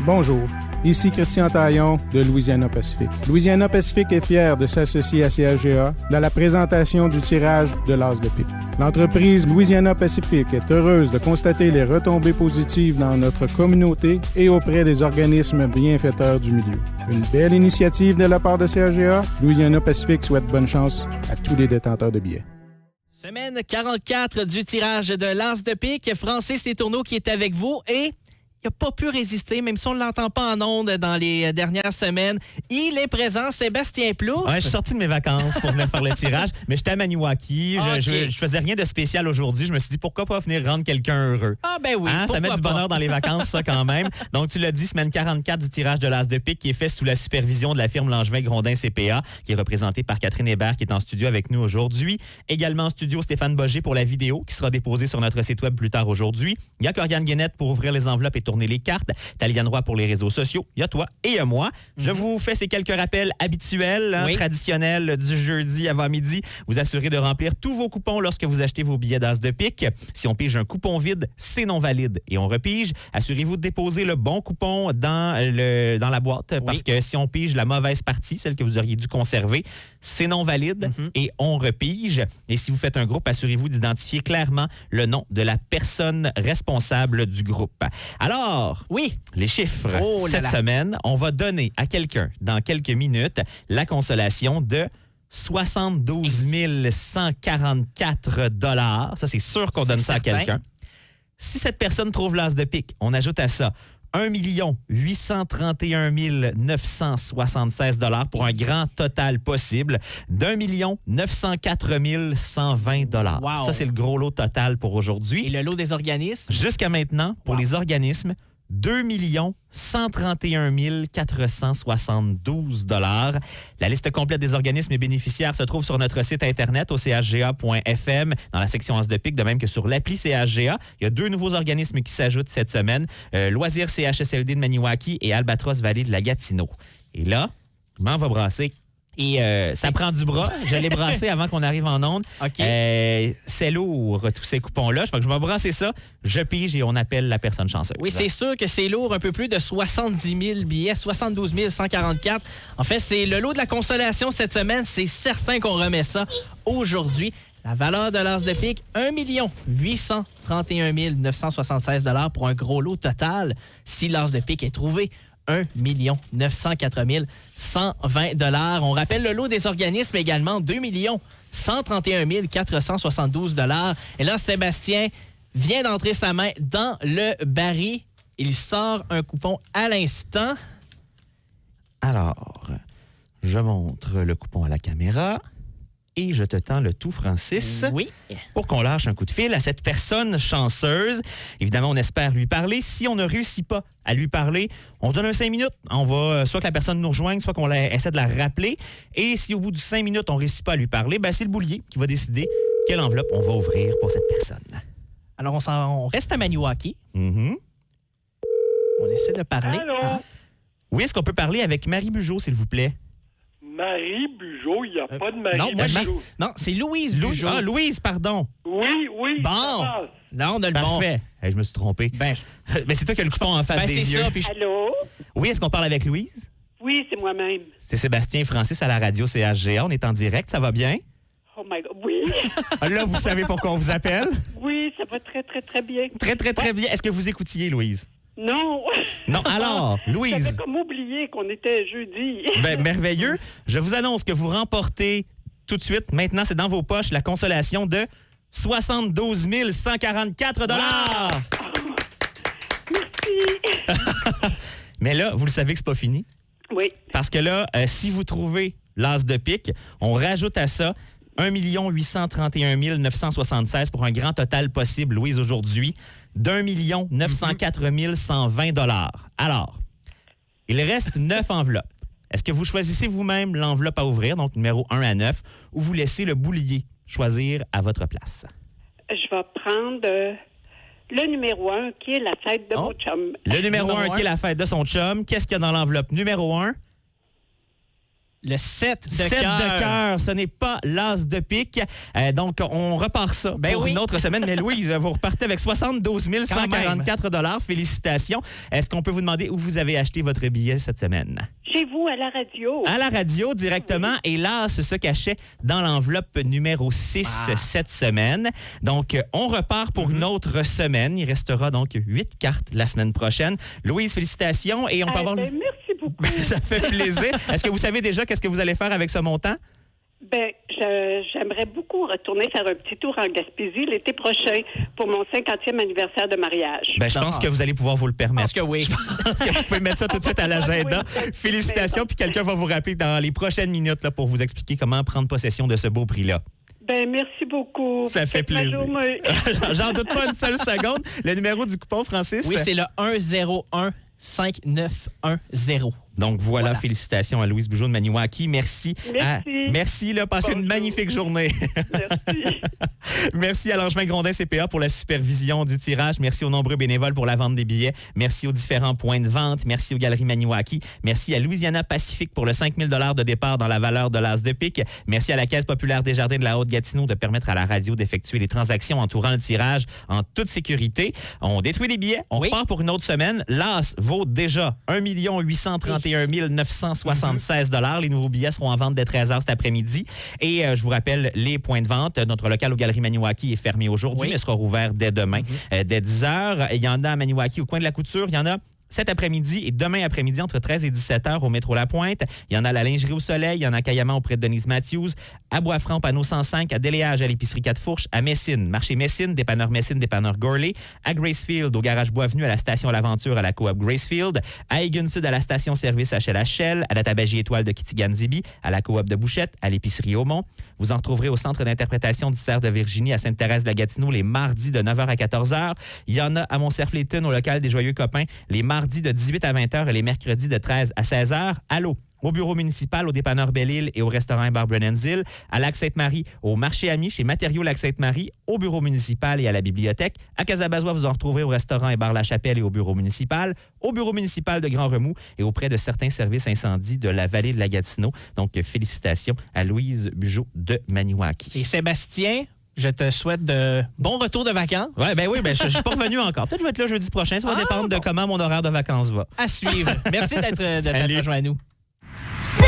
Bonjour, ici Christian Taillon de Louisiana Pacific. Louisiana Pacific est fier de s'associer à CHGA dans la présentation du tirage de l'As de pique. L'entreprise Louisiana Pacific est heureuse de constater les retombées positives dans notre communauté et auprès des organismes bienfaiteurs du milieu. Une belle initiative de la part de CHGA. Louisiana Pacific souhaite bonne chance à tous les détenteurs de billets. Semaine 44 du tirage de l'As de pique. Francis Letourneau qui est avec vous et il n'a pas pu résister, même si on ne l'entend pas en ondes dans les dernières semaines. Il est présent, Sébastien Plouffe. Ouais, je suis sorti de mes vacances pour venir faire le tirage, mais j'étais à Maniwaki. Okay. Je faisais rien de spécial aujourd'hui. Je me suis dit, pourquoi pas venir rendre quelqu'un heureux? Ah ben oui, ça met du bonheur dans les vacances, ça, quand même. Donc, tu l'as dit, semaine 44 du tirage de l'As de pique qui est fait sous la supervision de la firme Langevin-Grondin CPA, qui est représentée par Catherine Hébert, qui est en studio avec nous aujourd'hui. Également en studio, Stéphane Boger pour la vidéo, qui sera déposée sur notre site web plus tard aujourd'hui. Il y a Corianne Guénette pour ouvrir les enveloppes et tourner les cartes. Taliane Roy pour les réseaux sociaux. Il y a toi et il y a moi. Je vous fais ces quelques rappels habituels, traditionnels du jeudi avant midi. Vous assurez de remplir tous vos coupons lorsque vous achetez vos billets d'As de pique. Si on pige un coupon vide, c'est non valide. Et on repige, assurez-vous de déposer le bon coupon dans la boîte. Parce que si on pige la mauvaise partie, celle que vous auriez dû conserver, c'est non valide et on repige. Et si vous faites un groupe, assurez-vous d'identifier clairement le nom de la personne responsable du groupe. Alors, les chiffres cette semaine, on va donner à quelqu'un dans quelques minutes la consolation de 72 144 $. Ça, c'est sûr qu'on donne ça à quelqu'un. Si cette personne trouve l'As de pique, on ajoute à ça 1 831 976 $ pour un grand total possible d'1 904 120 $. Wow. Ça, c'est le gros lot total pour aujourd'hui. Et le lot des organismes? Jusqu'à maintenant, pour les organismes, 2 131 472 $. La liste complète des organismes et bénéficiaires se trouve sur notre site Internet au chga.fm dans la section As de pique, de même que sur l'appli CHGA. Il y a 2 nouveaux organismes qui s'ajoutent cette semaine, Loisirs CHSLD de Maniwaki et Albatros Vallée de la Gatineau. Et là, je m'en vais brasser. Et ça prend du bras. Je l'ai brassé avant qu'on arrive en onde. Okay. C'est lourd, tous ces coupons-là. Je vais brasser ça, je pige et on appelle la personne chanceuse. Oui, c'est sûr que c'est lourd. Un peu plus de 70 000 billets, 72 144. En fait, c'est le lot de la consolation cette semaine. C'est certain qu'on remet ça aujourd'hui. La valeur de l'As de pique, 1 831 976 $ pour un gros lot total. Si l'As de pique est trouvé, 1 904 120 $. On rappelle le lot des organismes également, 2 131 472 $. Et là, Sébastien vient d'entrer sa main dans le baril. Il sort un coupon à l'instant. Alors, je montre le coupon à la caméra. Et je te tends le tout, Francis, pour qu'on lâche un coup de fil à cette personne chanceuse. Évidemment, on espère lui parler. Si on ne réussit pas à lui parler, on se donne un 5 minutes. On va soit que la personne nous rejoigne, soit qu'on essaie de la rappeler. Et si au bout de 5 minutes, on ne réussit pas à lui parler, c'est le boulier qui va décider quelle enveloppe on va ouvrir pour cette personne. Alors, on reste à Maniwaki. On essaie de parler. Allô? Oui, est-ce qu'on peut parler avec Marie Bugeaud, s'il vous plaît? Marie Bugeaud, il n'y a pas de Marie Bugeaud. Non, c'est Louise Bugeaud. Ah, Louise, pardon. Oui. Bon. Là, on a le Parfait. bon. Je me suis trompé. Mais c'est toi qui as le coupon en face des yeux. Ça, puis Allô? Oui, est-ce qu'on parle avec Louise? Oui, c'est moi-même. C'est Sébastien et Francis à la radio CHGA. On est en direct. Ça va bien? Oh my God, oui. Là, vous savez pourquoi on vous appelle? Oui, ça va très, très, très bien. Très, très, très bien. Est-ce que vous écoutiez, Louise? Non. Non, alors, Louise. J'avais comme oublié qu'on était jeudi. Merveilleux. Je vous annonce que vous remportez tout de suite, maintenant, c'est dans vos poches, la consolation de 72 144 $. Merci. Mais là, vous le savez que c'est pas fini. Oui. Parce que là, si vous trouvez l'As de pique, on rajoute à ça 1 831 976 pour un grand total possible, Louise, aujourd'hui, d'1 904 120 $. Alors, il reste 9 enveloppes. Est-ce que vous choisissez vous-même l'enveloppe à ouvrir, donc numéro 1 à 9, ou vous laissez le boulier choisir à votre place? Je vais prendre le numéro 1, qui est la fête de mon chum. Le numéro 1, qui est la fête de son chum. Qu'est-ce qu'il y a dans l'enveloppe numéro 1? Le 7 de 7 cœur. de cœur, ce n'est pas l'as de pique. Donc, on repart ça pour une autre semaine. Mais Louise, vous repartez avec 72 144 $. Félicitations. Est-ce qu'on peut vous demander où vous avez acheté votre billet cette semaine? Chez vous, à la radio. À la radio, directement. Oui. Et l'as se cachait dans l'enveloppe numéro 6 cette semaine. Donc, on repart pour une autre semaine. Il restera donc 8 cartes la semaine prochaine. Louise, félicitations. Et on peut avoir... merci beaucoup. Ça fait plaisir. Est-ce que vous savez déjà qu'est-ce que vous allez faire avec ce montant? J'aimerais beaucoup retourner faire un petit tour en Gaspésie l'été prochain pour mon 50e anniversaire de mariage. Je pense que vous allez pouvoir vous le permettre. Je pense que oui. Je pense que vous pouvez mettre ça tout de suite à l'agenda. Félicitations. Puis quelqu'un va vous rappeler dans les prochaines minutes là, pour vous expliquer comment prendre possession de ce beau prix-là. Merci beaucoup. Ça fait plaisir. J'en doute pas une seule seconde. Le numéro du coupon, Francis? Oui, c'est le 1015910. Donc voilà, félicitations à Louise Bugeaud de Maniwaki. Merci. Merci, passez une magnifique journée. Merci. Merci à Langevin Grondin CPA pour la supervision du tirage. Merci aux nombreux bénévoles pour la vente des billets. Merci aux différents points de vente. Merci aux Galeries Maniwaki. Merci à Louisiana Pacifique pour le 5 000 $ de départ dans la valeur de l'as de pique. Merci à la Caisse populaire des Jardins de la Haute-Gatineau de permettre à la radio d'effectuer les transactions entourant le tirage en toute sécurité. On détruit les billets. On repart pour une autre semaine. L'as vaut déjà 1 831 976 $. Les nouveaux billets seront en vente dès 13h cet après-midi. Et je vous rappelle les points de vente. Notre local aux Galeries Maniwaki est fermé aujourd'hui, mais sera rouvert dès demain, dès 10h. Il y en a à Maniwaki au coin de la Couture. Il y en a cet après-midi et demain après-midi entre 13 et 17 heures au métro La Pointe. Il y en a à la Lingerie au Soleil, il y en a à Cayamant auprès de Denise Matthews, à Bois-Franc, Panneau 105, à Déléage, à l'épicerie 4 Fourches, à Messine, marché Messine, dépanneur Gorley, à Gracefield, au garage Bois-Venu, à la station L'Aventure, à la coop Gracefield, à Egan Sud, à la station service HLHL, à la tabagie Étoile de Kitigan-Zibi, à la coop de Bouchette, à l'épicerie Aumont. Vous en retrouverez au centre d'interprétation du Cerf de Virginie à Sainte-Thérèse-de-la-Gatineau les mardis de 9h à 14h. Il y en a à Mont-Cerf-Léton au local des Joyeux Copains les mardis de 18 à 20h et les mercredis de 13 à 16h. Allô? Au bureau municipal, au dépanneur Belle-Île et au restaurant Bar Brennan's-Île, à Lac-Sainte-Marie, au marché Ami, chez Matériaux Lac-Sainte-Marie, au bureau municipal et à la bibliothèque. À Casabazois, vous en retrouvez au restaurant et bar La Chapelle et au bureau municipal de Grand Remous et auprès de certains services incendies de la vallée de la Gatineau. Donc, félicitations à Louise Bugeaud de Maniwaki. Et Sébastien, je te souhaite de bons retours de vacances. Oui, je suis pas revenu encore. Peut-être que je vais être là jeudi prochain. Ça va dépendre de comment mon horaire de vacances va. À suivre. Merci d'être rejoint à nous. C'est